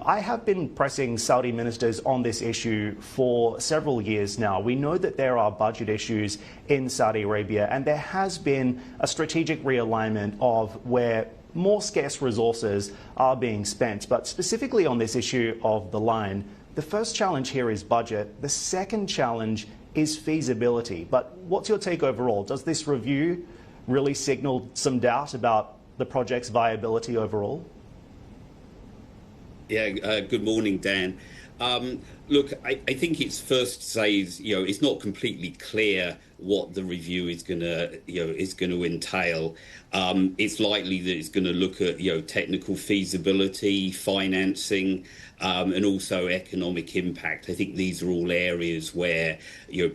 I have been pressing Saudi ministers on this issue for several years now. We know that there are budget issues in Saudi Arabia, and there has been a strategic realignment of where more scarce resources are being spent. But specifically on this issue of the line, the first challenge here is budget. The second challenge is feasibility. But what's your take overall? Does this review really signal some doubt about the project's viability overall? Yeah, good morning, Dan. Look, I think it's first to say it's not completely clear what the review is going to entail. It's likely that it's going to look at technical feasibility, financing, and also economic impact. I think these are all areas where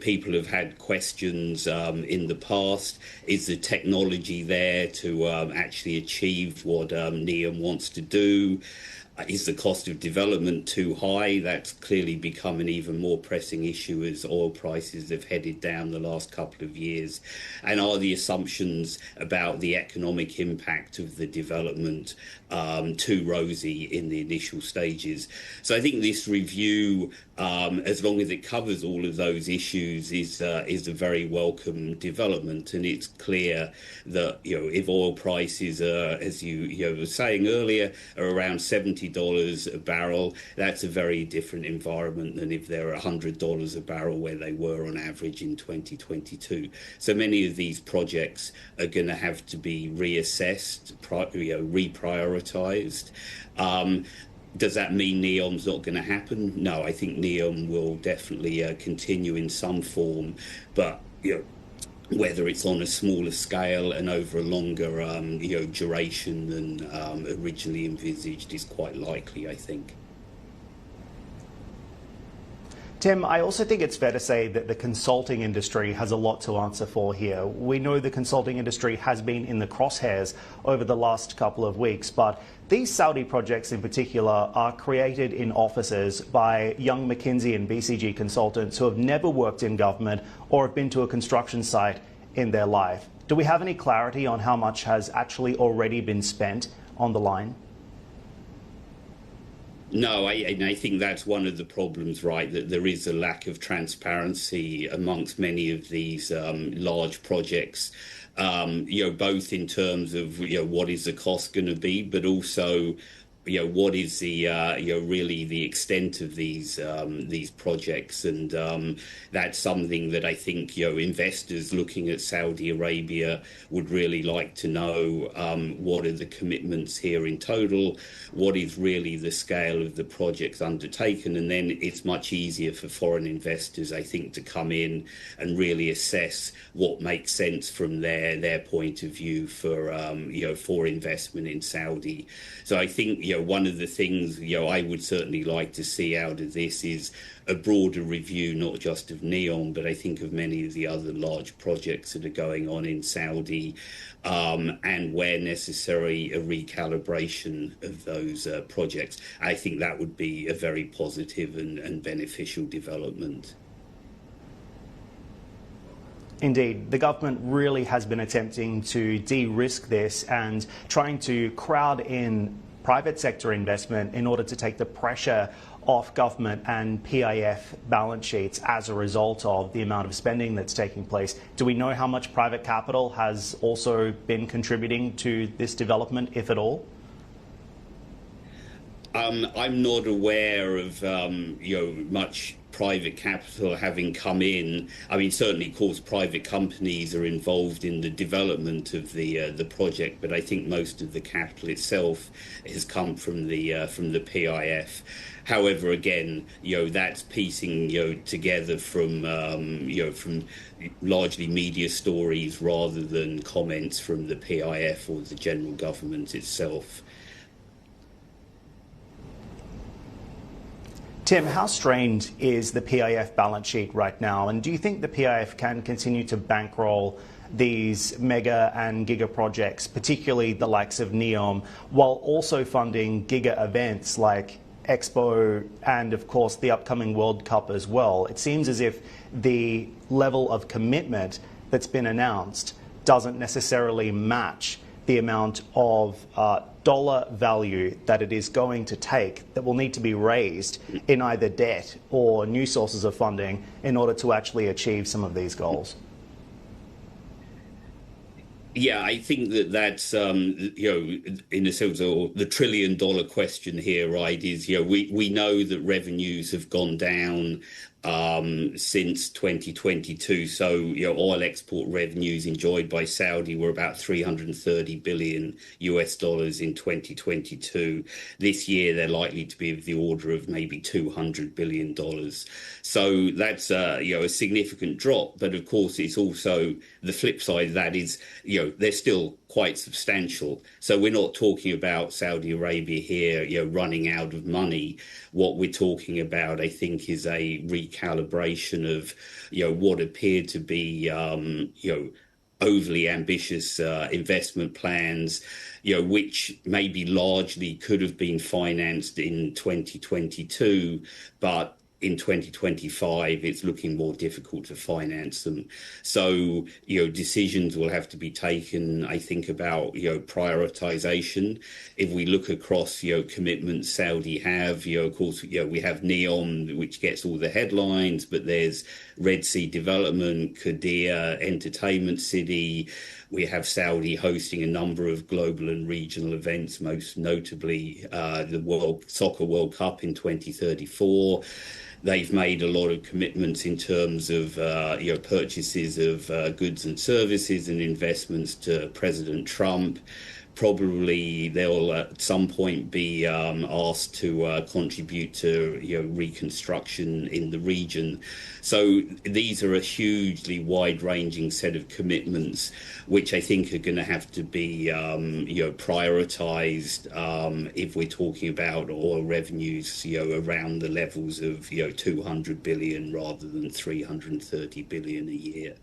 people have had questions in the past. Is the technology there to actually achieve what NEOM wants to do? Is the cost of development too high? That's clearly become an even more pressing issue as oil prices have headed down the last couple of years. And are the assumptions about the economic impact of the development too rosy in the initial stages? So I think this review, as long as it covers all of those issues, is a very welcome development. And it's clear that if oil prices are, as you were saying earlier, are around $70 a barrel, that's a very different environment than if they're $100 a barrel where they were on average in 2022. So many of these projects are going to have to be reassessed, reprioritized. Does that mean NEOM's not going to happen? No, I think NEOM will definitely continue in some form, but whether it's on a smaller scale and over a longer duration than originally envisaged is quite likely, I think. Tim, I also think it's fair to say that the consulting industry has a lot to answer for here. We know the consulting industry has been in the crosshairs over the last couple of weeks, but these Saudi projects in particular are created in offices by young McKinsey and BCG consultants who have never worked in government or have been to a construction site in their life. Do we have any clarity on how much has actually already been spent on the line? No, I think that's one of the problems, right, that there is a lack of transparency amongst many of these large projects, both in terms of, what is the cost going to be, but also, what is the, really the extent of these projects. And that's something that I think, investors looking at Saudi Arabia would really like to know. What are the commitments here in total? What is really the scale of the projects undertaken? And then it's much easier for foreign investors, I think, to come in and really assess what makes sense from their point of view for investment in Saudi. So I think, one of the things, I would certainly like to see out of this is a broader review, not just of NEOM, but I think of many of the other large projects that are going on in Saudi, and where necessary, a recalibration of those projects. I think that would be a very positive and beneficial development. Indeed, the government really has been attempting to de-risk this and trying to crowd in private sector investment in order to take the pressure off government and PIF balance sheets as a result of the amount of spending that's taking place. Do we know how much private capital has also been contributing to this development, if at all? I'm not aware of much private capital having come in. I mean, certainly, of course, private companies are involved in the development of the project, but I think most of the capital itself has come from the PIF. However, again, that's piecing together from from largely media stories rather than comments from the PIF or the general government itself. Tim, how strained is the PIF balance sheet right now? And do you think the PIF can continue to bankroll these mega and giga projects, particularly the likes of NEOM, while also funding giga events like Expo and, of course, the upcoming World Cup as well? It seems as if the level of commitment that's been announced doesn't necessarily match the amount of dollar value that it is going to take that will need to be raised in either debt or new sources of funding in order to actually achieve some of these goals? Yeah, I think that's in a sense, or the $1 trillion question here, right? Is we know that revenues have gone down since 2022. So oil export revenues enjoyed by Saudi were about $330 billion in 2022. This year they're likely to be of the order of maybe $200 billion. So that's a significant drop. But of course, it's also the flip side of that is they're still quite substantial. So we're not talking about Saudi Arabia here, running out of money. What we're talking about, I think, is a recalibration of, what appeared to be, overly ambitious investment plans, which maybe largely could have been financed in 2022, but in 2025, it's looking more difficult to finance them. So, decisions will have to be taken, I think, about, prioritization. If we look across, commitments Saudi have, of course, we have NEOM, which gets all the headlines, but there's Red Sea Development, Qiddiya, Entertainment City. We have Saudi hosting a number of global and regional events, most notably the Soccer World Cup in 2034. They've made a lot of commitments in terms of purchases of goods and services and investments to President Trump. Probably they'll at some point be asked to contribute to reconstruction in the region. So these are a hugely wide-ranging set of commitments, which I think are going to have to be prioritized if we're talking about oil revenues around the levels of 200 billion rather than 330 billion a year.